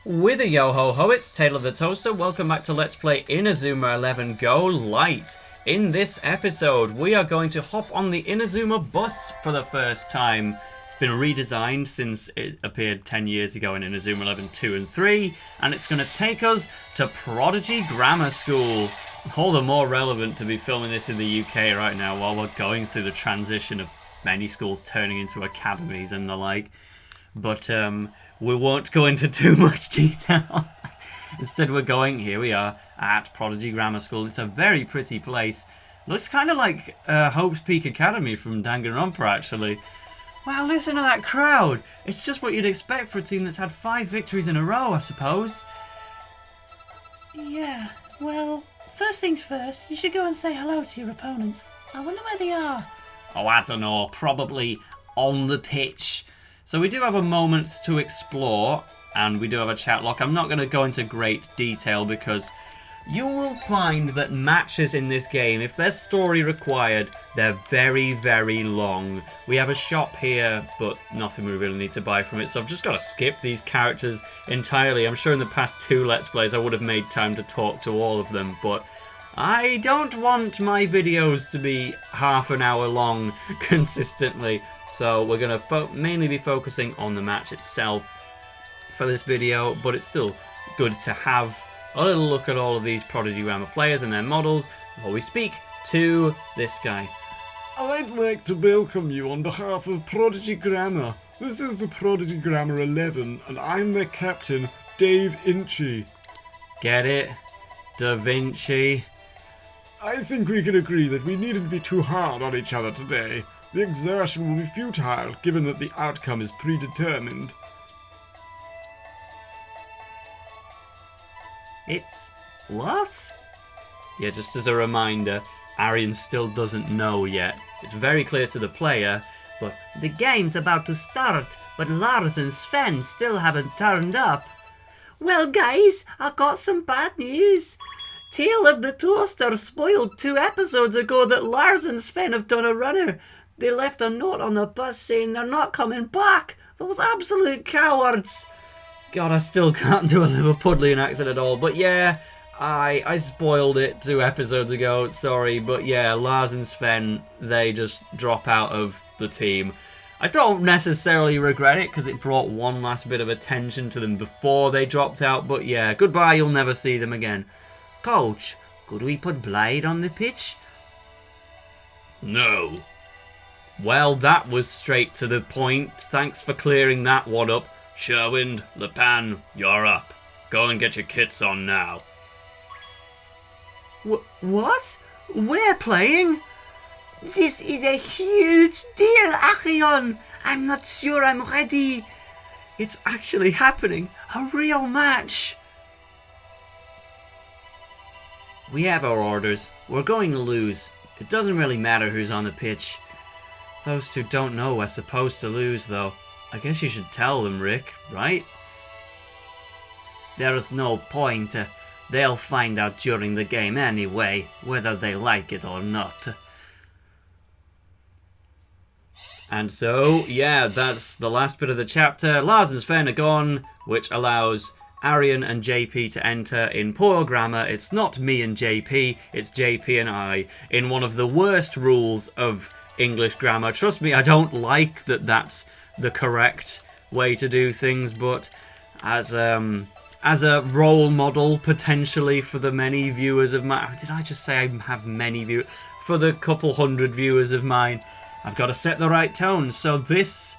With a yo-ho-ho, it's Tale of the Toaster. Welcome back to Let's Play Inazuma 11 Go Light. In this episode, we are going to hop on the Inazuma bus for the first time. It's been redesigned since it appeared 10 years ago in Inazuma 11 2 and 3, and it's going to take us to Prodigy Grammar School. All the more relevant to be filming this in the UK right now while we're going through the transition of many schools turning into academies and the like. But we won't go into too much detail. Instead, we're going, here we are, at Prodigy Grammar School. It's a very pretty place. Looks kind of like Hope's Peak Academy from Danganronpa, actually. Wow, listen to that crowd. It's just what you'd expect for a team that's had 5 victories in a row, I suppose. Yeah, well, first things first, you should go and say hello to your opponents. I wonder where they are. Oh, I don't know. Probably on the pitch. So we do have a moment to explore, and we do have a chat lock. I'm not going to go into great detail because you will find that matches in this game, if there's story required, they're very, very long. We have a shop here, but nothing we really need to buy from it, so I've just got to skip these characters entirely. I'm sure in the past 2 Let's Plays I would have made time to talk to all of them, but I don't want my videos to be half an hour long consistently. So we're going to mainly be focusing on the match itself for this video, but it's still good to have a little look at all of these Prodigy Grammar players and their models before we speak to this guy. I'd like to welcome you on behalf of Prodigy Grammar. This is the Prodigy Grammar 11, and I'm their captain, Dave Inchy. Get it? Da Vinci. I think we can agree that we needn't be too hard on each other today. The exertion will be futile, given that the outcome is predetermined. It's... what? Yeah, just as a reminder, Arion still doesn't know yet. It's very clear to the player, but the game's about to start, but Lars and Sven still haven't turned up. Well, guys, I got some bad news. Tale of the Toaster spoiled 2 episodes ago that Lars and Sven have done a runner. They left a note on the bus saying they're not coming back. Those absolute cowards. God, I still can't do a Liverpudlian accent at all. But yeah, I spoiled it 2 episodes ago. Sorry, but yeah, Lars and Sven, they just drop out of the team. I don't necessarily regret it because it brought one last bit of attention to them before they dropped out. But yeah, goodbye, you'll never see them again. Coach, could we put Blade on the pitch? No. Well, that was straight to the point. Thanks for clearing that one up. Sherwind, Lepan, you're up. Go and get your kits on now. What? We're playing? This is a huge deal, Arion. I'm not sure I'm ready. It's actually happening. A real match. We have our orders. We're going to lose. It doesn't really matter who's on the pitch. Those 2 don't know we're supposed to lose, though. I guess you should tell them, Rick, right? There's no point. They'll find out during the game anyway, whether they like it or not. And so, yeah, that's the last bit of the chapter. Lars and Sven are gone, which allows Arion and JP to enter. In poor grammar, it's not me and JP, it's JP and I, in one of the worst rules of English grammar. Trust me, I don't like that that's the correct way to do things, but as a role model potentially for the many viewers of mine, did I just say I have many viewers? For the couple hundred viewers of mine, I've got to set the right tone. So this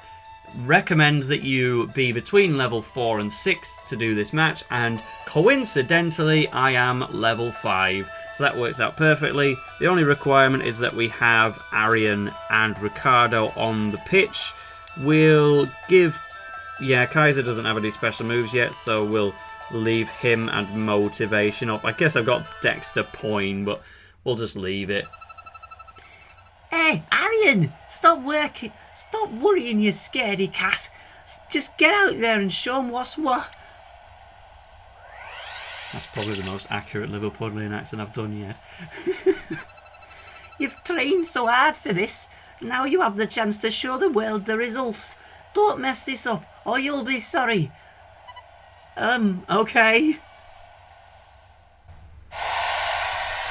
recommends that you be between level 4 and 6 to do this match, and coincidentally I am level 5. So that works out perfectly. The only requirement is that we have Arion and Ricardo on the pitch. We'll give... yeah, Kaiser doesn't have any special moves yet, so we'll leave him and motivation up. I guess I've got Dexter Poin, but we'll just leave it. Hey, Arion, stop worrying, you scaredy cat. Just get out there and show them what's what. That's probably the most accurate Liverpudlian accent I've done yet. You've trained so hard for this. Now you have the chance to show the world the results. Don't mess this up, or you'll be sorry. Okay.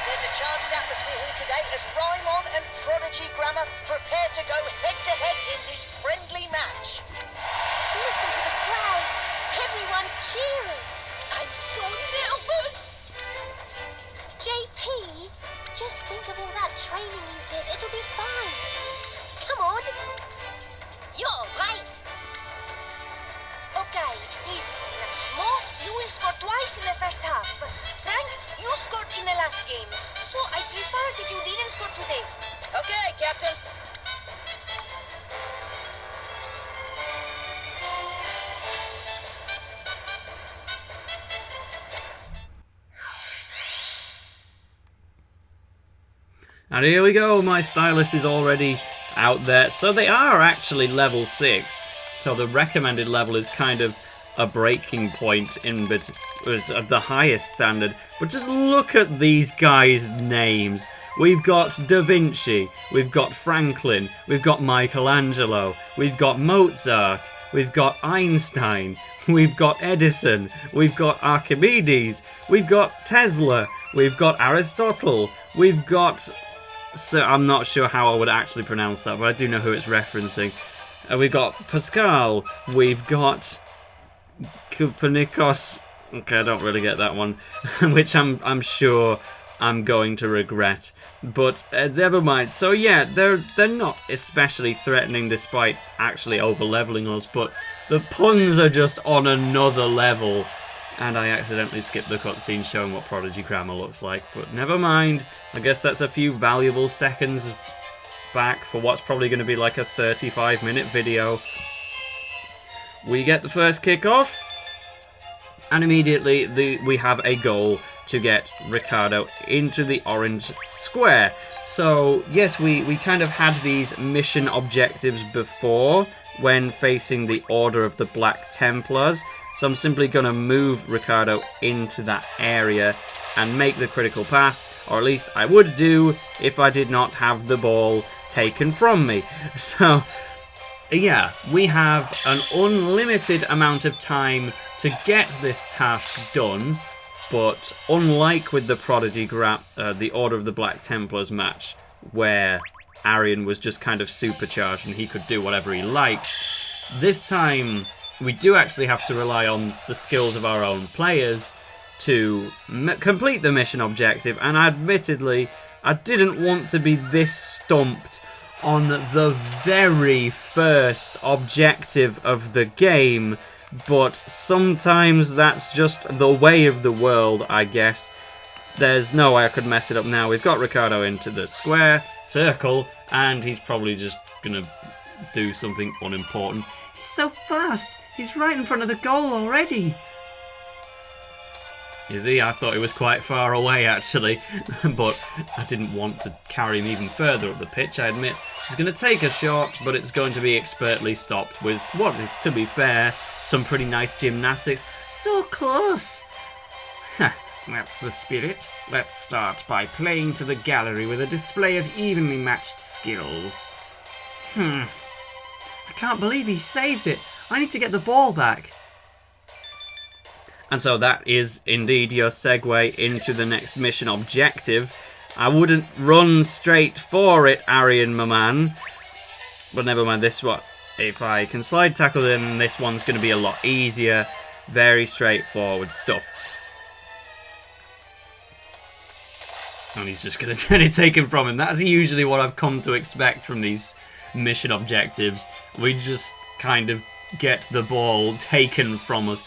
There's a charged atmosphere here today as Raimon and Prodigy Grammar prepare to go head-to-head in this friendly match. Listen to the crowd. Everyone's cheering. I'm so nervous. JP, just think of all that training you did. It'll be fine. Come on. You're right. Okay, listen. Mo, you will score twice in the first half. Frank, you scored in the last game. So I prefer if you didn't score today. Okay, Captain. And here we go, my stylus is already out there. So they are actually level 6. So the recommended level is kind of a breaking point in the highest standard. But just look at these guys' names. We've got Da Vinci, we've got Franklin, we've got Michelangelo, we've got Mozart, we've got Einstein, we've got Edison, we've got Archimedes, we've got Tesla, we've got Aristotle, we've got... So I'm not sure how I would actually pronounce that, but I do know who it's referencing. We've got Pascal, we've got Copernicus. Okay, I don't really get that one, which I'm sure I'm going to regret. But never mind. So yeah, they're not especially threatening despite actually over-leveling us, but the puns are just on another level. And I accidentally skipped the cutscene showing what Prodigy Grammar looks like. But never mind. I guess that's a few valuable seconds back for what's probably going to be like a 35-minute video. We get the first kickoff. And immediately we have a goal to get Ricardo into the orange square. So yes, we kind of had these mission objectives before when facing the Order of the Black Templars. So I'm simply going to move Ricardo into that area and make the critical pass, or at least I would do if I did not have the ball taken from me. So yeah, we have an unlimited amount of time to get this task done, but unlike with the the Order of the Black Templars match, where Arion was just kind of supercharged and he could do whatever he liked, this time we do actually have to rely on the skills of our own players to complete the mission objective, and admittedly, I didn't want to be this stumped on the very first objective of the game, but sometimes that's just the way of the world, I guess. There's no way I could mess it up now. We've got Ricardo into the circle, and he's probably just gonna do something unimportant. He's so fast. He's right in front of the goal already. Is he? I thought he was quite far away, actually. But I didn't want to carry him even further up the pitch, I admit. He's going to take a shot, but it's going to be expertly stopped with what is, to be fair, some pretty nice gymnastics. So close. That's the spirit. Let's start by playing to the gallery with a display of evenly matched skills. I can't believe he saved it. I need to get the ball back. And so that is indeed your segue into the next mission objective. I wouldn't run straight for it, Arion, my man. But never mind, this one. If I can slide tackle them, this one's going to be a lot easier. Very straightforward stuff. And he's just going to turn it taken from him. That's usually what I've come to expect from these mission objectives. We just kind of get the ball taken from us.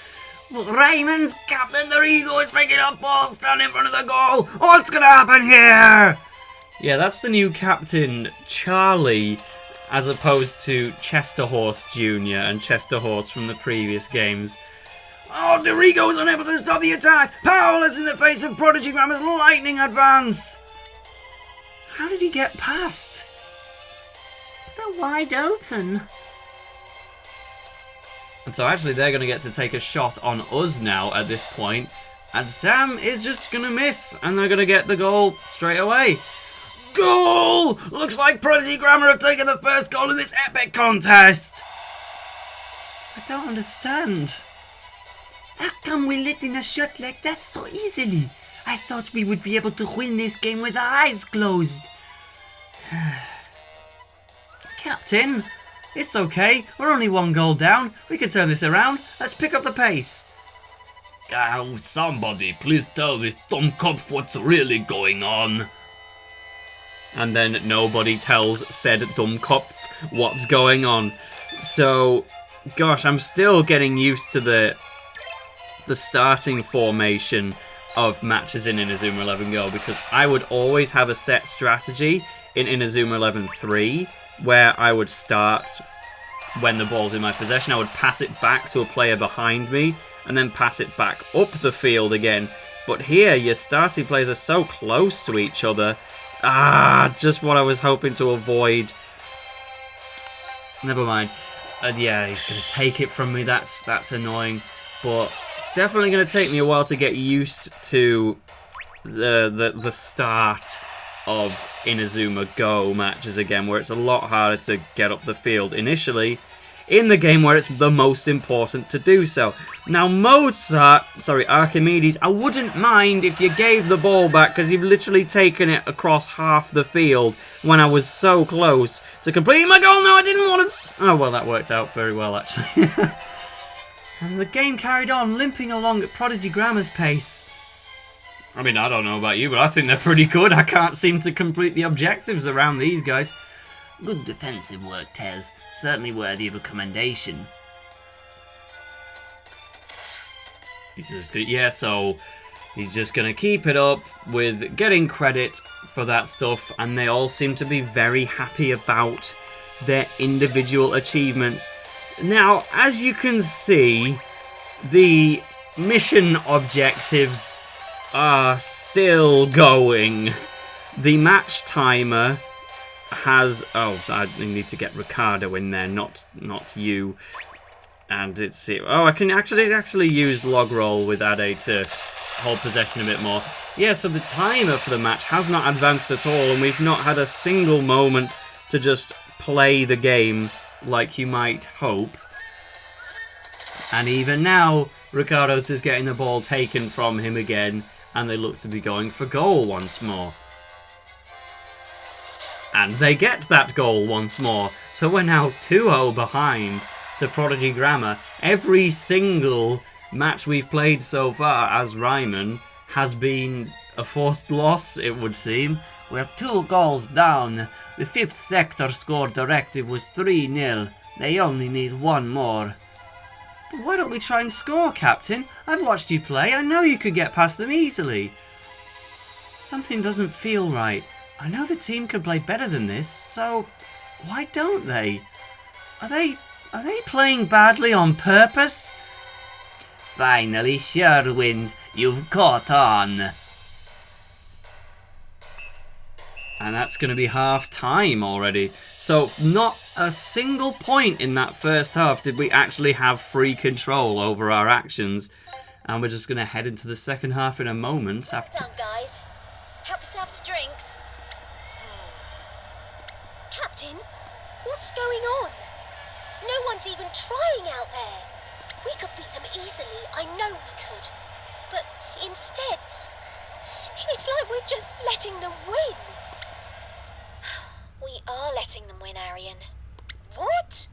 Raimon, Captain, the Ego is making a ball stand in front of the goal. What's going to happen here? Yeah, that's the new captain, Charlie, as opposed to Chester Horse Jr. and Chester Horse from the previous games. Oh, Dorigo is unable to stop the attack. Powerless in the face of Prodigy Grammar's lightning advance. How did he get past? They're wide open. And so actually they're going to get to take a shot on us now at this point. And Sam is just going to miss. And they're going to get the goal straight away. Goal! Looks like Prodigy Grammar have taken the first goal in this epic contest. I don't understand. How come we letting us shut like that so easily? I thought we would be able to win this game with our eyes closed. Captain, it's okay. We're only 1 goal down. We can turn this around. Let's pick up the pace. Oh, somebody, please tell this Dummkopf what's really going on. And then nobody tells said Dummkopf what's going on. So, gosh, I'm still getting used to the starting formation of matches in Inazuma 11 Go, because I would always have a set strategy in Inazuma 11 3 where I would start when the ball's in my possession. I would pass it back to a player behind me and then pass it back up the field again. But here, your starting players are so close to each other. Just what I was hoping to avoid. Never mind. Yeah, he's going to take it from me. That's annoying. But definitely going to take me a while to get used to the start of Inazuma Go matches again, where it's a lot harder to get up the field initially in the game where it's the most important to do so. Now, Archimedes, I wouldn't mind if you gave the ball back, because you've literally taken it across half the field when I was so close to completing my goal. No, I didn't want to. Oh, well, that worked out very well, actually. And the game carried on, limping along at Prodigy Grammar's pace. I mean, I don't know about you, but I think they're pretty good. I can't seem to complete the objectives around these guys. Good defensive work, Tez. Certainly worthy of a commendation. So he's just going to keep it up with getting credit for that stuff, and they all seem to be very happy about their individual achievements. Now, as you can see, the mission objectives are still going. The match timer has... Oh, I need to get Ricardo in there, not you. And it's... Oh, I can actually use log roll with Ade to hold possession a bit more. Yeah, so the timer for the match has not advanced at all, and we've not had a single moment to just play the game like you might hope. And even now, Ricardo's just getting the ball taken from him again, and they look to be going for goal once more. And they get that goal once more. So we're now 2-0 behind to Prodigy Grammar. Every single match we've played so far as Raimon has been a forced loss, it would seem. We're 2 goals down. The 5th sector score directive was 3-0. They only need 1 more. But why don't we try and score, Captain? I've watched you play. I know you could get past them easily. Something doesn't feel right. I know the team can play better than this, so why don't they? Are they playing badly on purpose? Finally, Sherwind, you've caught on. And that's going to be half time already. So not a single point in that first half did we actually have free control over our actions. And we're just going to head into the second half in a moment. Well done, guys. Help yourselves to drinks. Captain, what's going on? No one's even trying out there. We could beat them easily, I know we could. But instead, it's like we're just letting them win. We are letting them win, Arion. What?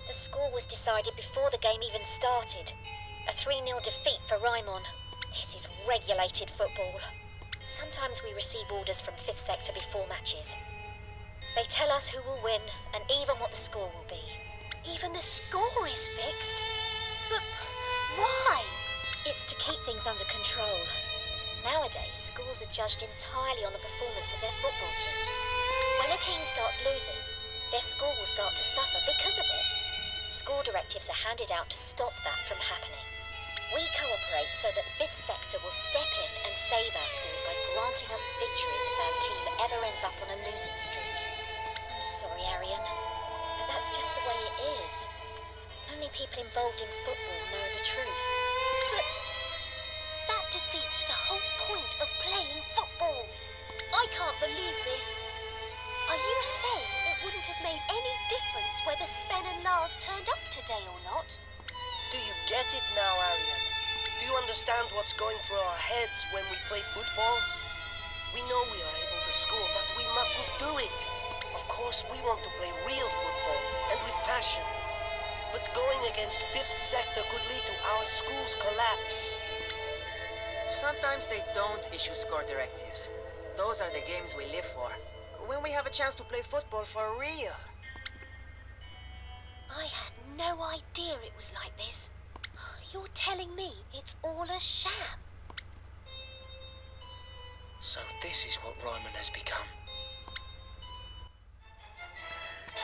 The score was decided before the game even started. A 3-0 defeat for Raimon. This is regulated football. Sometimes we receive orders from 5th sector before matches. They tell us who will win and even what the score will be. Even the score is fixed? But why? It's to keep things under control. Nowadays, schools are judged entirely on the performance of their football teams. When a team starts losing, their score will start to suffer because of it. Score directives are handed out to stop that from happening. We cooperate so that 5th sector will step in and save our school by granting us victories if our team ever ends up on a losing streak. I'm sorry, Arion, but that's just the way it is. Only people involved in football know the truth. But that defeats the whole point of playing football. I can't believe this. Are you saying it wouldn't have made any difference whether Sven and Lars turned up today or not? Do you get it now, Arion? understand what's going through our heads when we play football. We know we are able to score, but we mustn't do it. Of course, we want to play real football, and with passion. But going against 5th sector could lead to our school's collapse. Sometimes they don't issue score directives. Those are the games we live for. When we have a chance to play football for real. I had no idea it was like this. You're telling me it's all a sham? So this is what Raimon has become.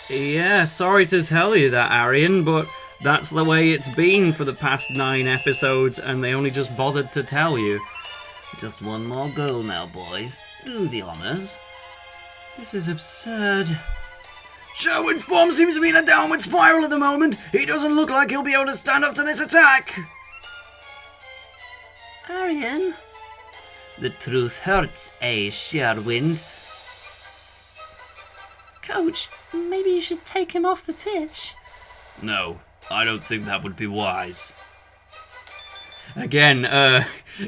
Yeah, sorry to tell you that, Arion, but that's the way it's been for the past 9 episodes, and they only just bothered to tell you. Just one more goal now, boys. Do the honours. This is absurd. Sherwind's form seems to be in a downward spiral at the moment. He doesn't look like he'll be able to stand up to this attack. Arion? The truth hurts, Sherwind? Coach, maybe you should take him off the pitch. No, I don't think that would be wise. Again,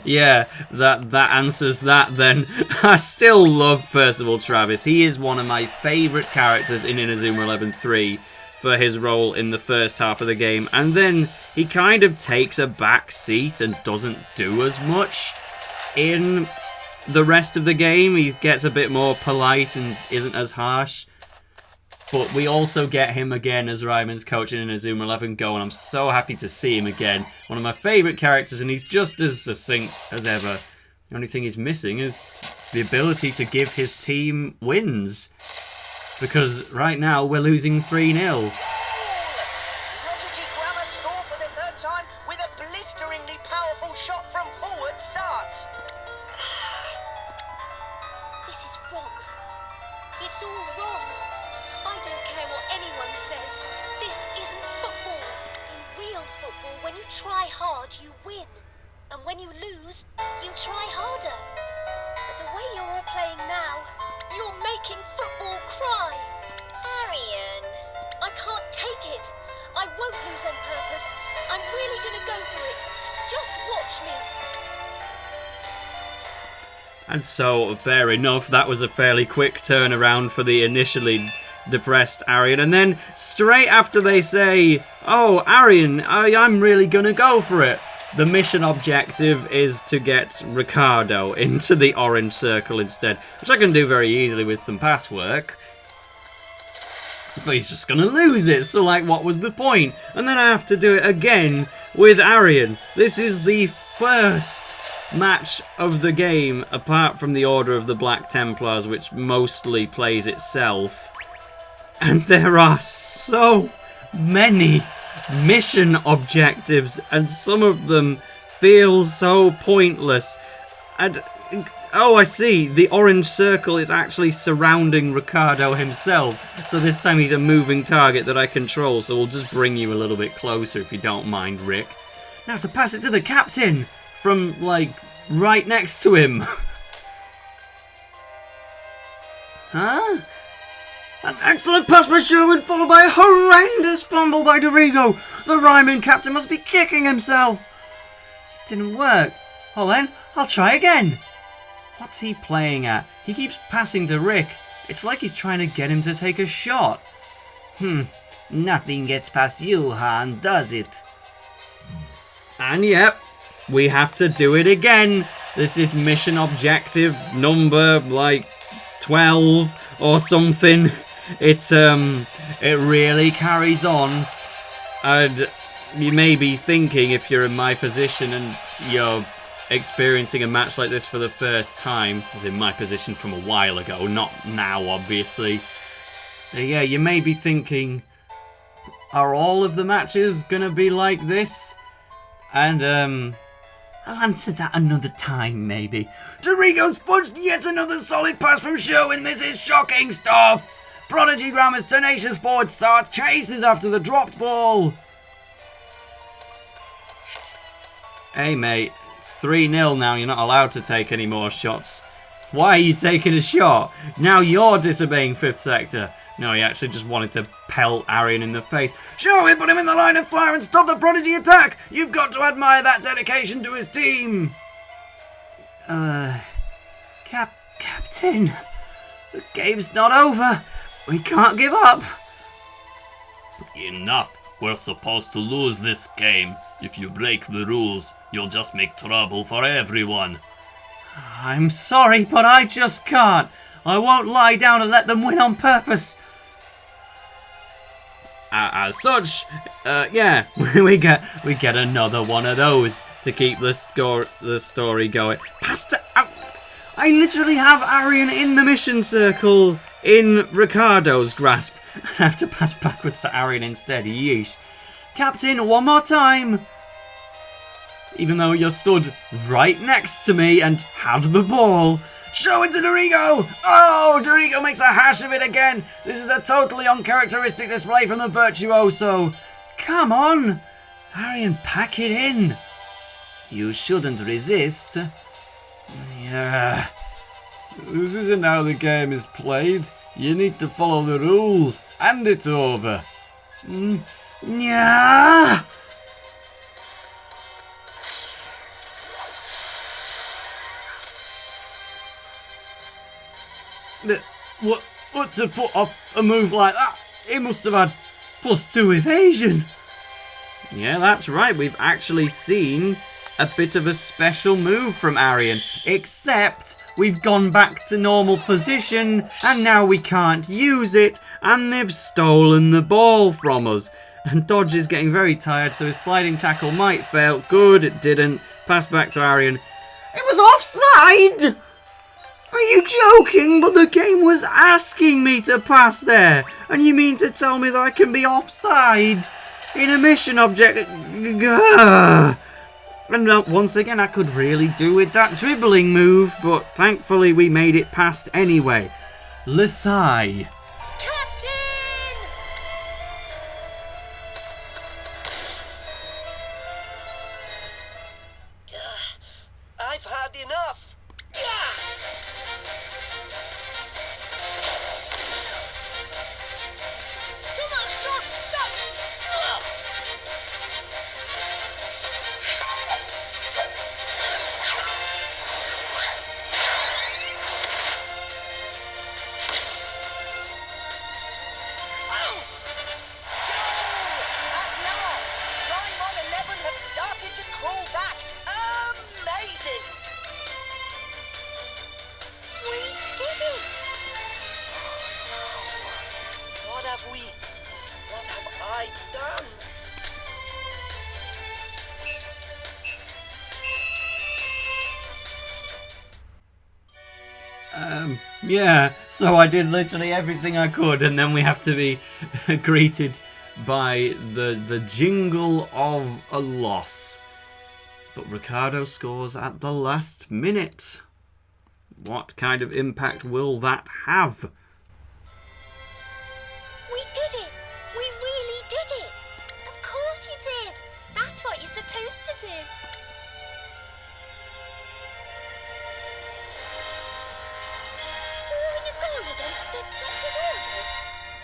yeah, that answers that then. I still love Percival Travis. He is one of my favourite characters in Inazuma 11-3 for his role in the first half of the game. And then he kind of takes a back seat and doesn't do as much in the rest of the game. He gets a bit more polite and isn't as harsh. But we also get him again as Raimon's coach in Inazuma 11 Go, and I'm so happy to see him again. One of my favourite characters, and he's just as succinct as ever. The only thing he's missing is the ability to give his team wins. Because right now we're losing 3-0. Prodigy Grammar score for the 3rd time with a blisteringly powerful shot from forward start. This is wrong. It's all wrong. I don't care what anyone says. This isn't football. In real football, when you try hard, you win. And when you lose, you try harder. But the way you're all playing now, you're making football cry. Arion. I can't take it. I won't lose on purpose. I'm really gonna go for it. Just watch me. And so, fair enough, that was a fairly quick turnaround for the initially depressed Arion. And then, straight after they say, oh, Arion, I'm really gonna go for it, the mission objective is to get Ricardo into the orange circle instead, which I can do very easily with some pass work. But he's just gonna lose it, so like, what was the point? And then I have to do it again with Arion. This is the first match of the game, apart from the Order of the Black Templars, which mostly plays itself. And there are so many mission objectives, and some of them feel so pointless. And oh, I see, the orange circle is actually surrounding Ricardo himself, so this time he's a moving target that I control, so we'll just bring you a little bit closer if you don't mind, Rick. Now to pass it to the captain from, like, right next to him. Huh? An excellent pass by Sherwind, followed by a horrendous fumble by Dorigo. The Raimon captain must be kicking himself. It didn't work. Well then, I'll try again. What's he playing at? He keeps passing to Rick. It's like he's trying to get him to take a shot. Nothing gets past you, Han, does it? And yep, we have to do it again. This is mission objective number, like, 12 or something. It really carries on, and you may be thinking, if you're in my position and you're experiencing a match like this for the first time, as in my position from a while ago, not now obviously, yeah, you may be thinking, are all of the matches gonna be like this? And I'll answer that another time, maybe. Dorigo's fudged yet another solid pass from Sherwind. This is shocking stuff. Prodigy Grammar's tenacious forward start chases after the dropped ball. Hey mate, it's 3-0 now. You're not allowed to take any more shots. Why are you taking a shot? Now you're disobeying 5th sector. No, he actually just wanted to pelt Arion in the face. Sherwind, put him in the line of fire and stop the Prodigy attack! You've got to admire that dedication to his team! Captain, the game's not over. We can't give up. Enough. We're supposed to lose this game. If you break the rules, you'll just make trouble for everyone. I'm sorry, but I just can't. I won't lie down and let them win on purpose. As such, yeah, we get another one of those to keep the story going. I literally have Arion in the mission circle in Ricardo's grasp. I have to pass backwards to Arion instead. Yeesh. Captain, one more time. Even though you're stood right next to me and had the ball. Show it to Dorigo! Oh, Dorigo makes a hash of it again. This is a totally uncharacteristic display from the virtuoso. Come on, Arion, pack it in. You shouldn't resist. Yeah. This isn't how the game is played. You need to follow the rules, and it's over. Yeah. What to put off a move like that? He must have had +2 evasion. Yeah, that's right. We've actually seen a bit of a special move from Arion. Except we've gone back to normal position and now we can't use it. And they've stolen the ball from us. And Dodge is getting very tired, so his sliding tackle might fail. Good, it didn't. Pass back to Arion. It was offside! Are you joking? But the game was asking me to pass there. And you mean to tell me that I can be offside in a mission object? Gah. And once again, I could really do with that dribbling move, but thankfully we made it past anyway. Lesai. Captain! I've had enough. So much short stuff! At last, Raimon 11 have started to crawl back. Amazing! We did it! What have I done? Yeah, so I did literally everything I could, and then we have to be greeted by the jingle of a loss. But Ricardo scores at the last minute. What kind of impact will that have? We did it! We really did it! Of course you did! That's what you're supposed to do. Scoring a goal against fifth sector's orders?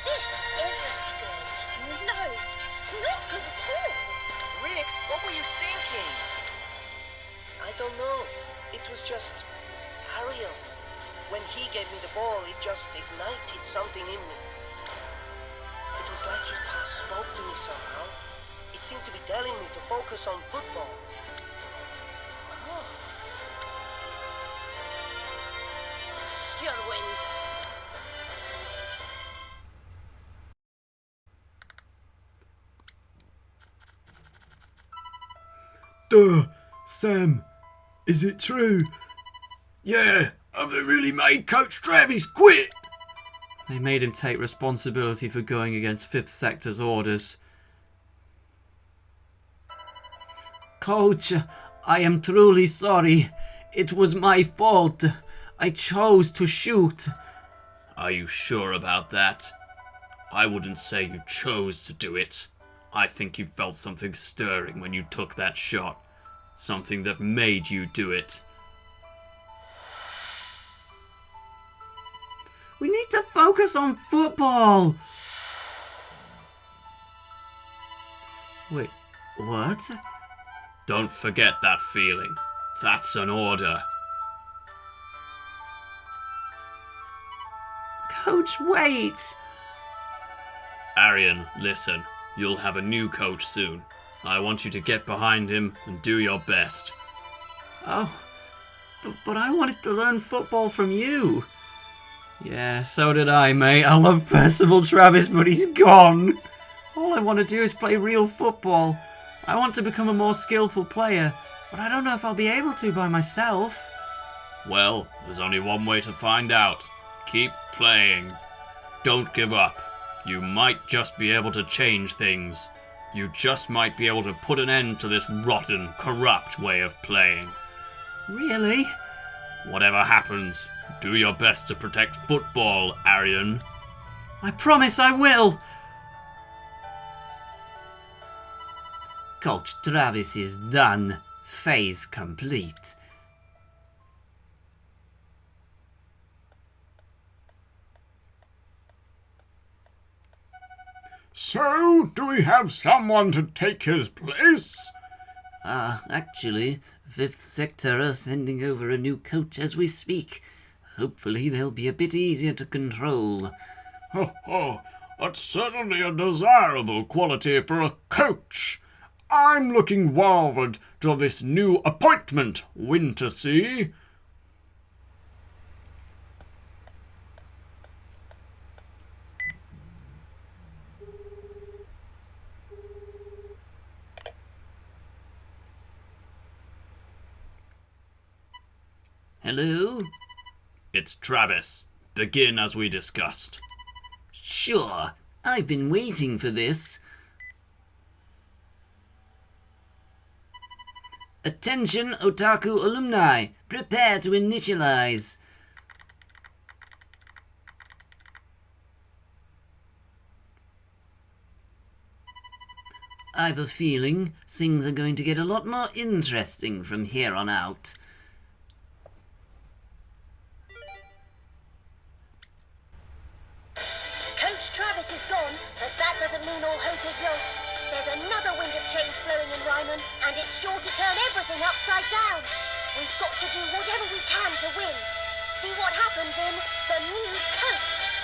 This isn't good. No, not good at all. Rick, what were you thinking? I don't know. It was just Arion. When he gave me the ball, it just ignited something in me. It was like his past spoke to me somehow. It seemed to be telling me to focus on football. Sherwind. Duh, Sam, is it true? Yeah, have they really made Coach Travis quit? They made him take responsibility for going against 5th Sector's orders. Coach, I am truly sorry. It was my fault. I chose to shoot. Are you sure about that? I wouldn't say you chose to do it. I think you felt something stirring when you took that shot. Something that made you do it. We need need to focus on football. Wait, what? Don't forget that feeling. That's an order. Coach, wait. Arion, listen. You'll have a new coach soon. I want you to get behind him and do your best. Oh, but I wanted to learn football from you. Yeah, so did I, mate. I love Percival Travis, but he's gone. All I want to do is play real football. I want to become a more skillful player, but I don't know if I'll be able to by myself. Well, there's only one way to find out. Keep playing. Don't give up. You might just be able to change things. You just might be able to put an end to this rotten, corrupt way of playing. Really? Whatever happens, do your best to protect football, Arion. I promise I will. Coach Travis is done. Phase complete. So, do we have someone to take his place? Actually, 5th Sector are sending over a new coach as we speak. Hopefully they'll be a bit easier to control. That's certainly a desirable quality for a coach. I'm looking forward to this new appointment, Wintersea. Hello? It's Travis. Begin as we discussed. Sure, I've been waiting for this. Attention, Otaku alumni! Prepare to initialize. I've a feeling things are going to get a lot more interesting from here on out. Coach Travis is gone, but that doesn't mean all hope is lost. There's another wind of change blowing in Raimon, and it's sure to turn everything upside down. We've got to do whatever we can to win. See what happens in The New Coach.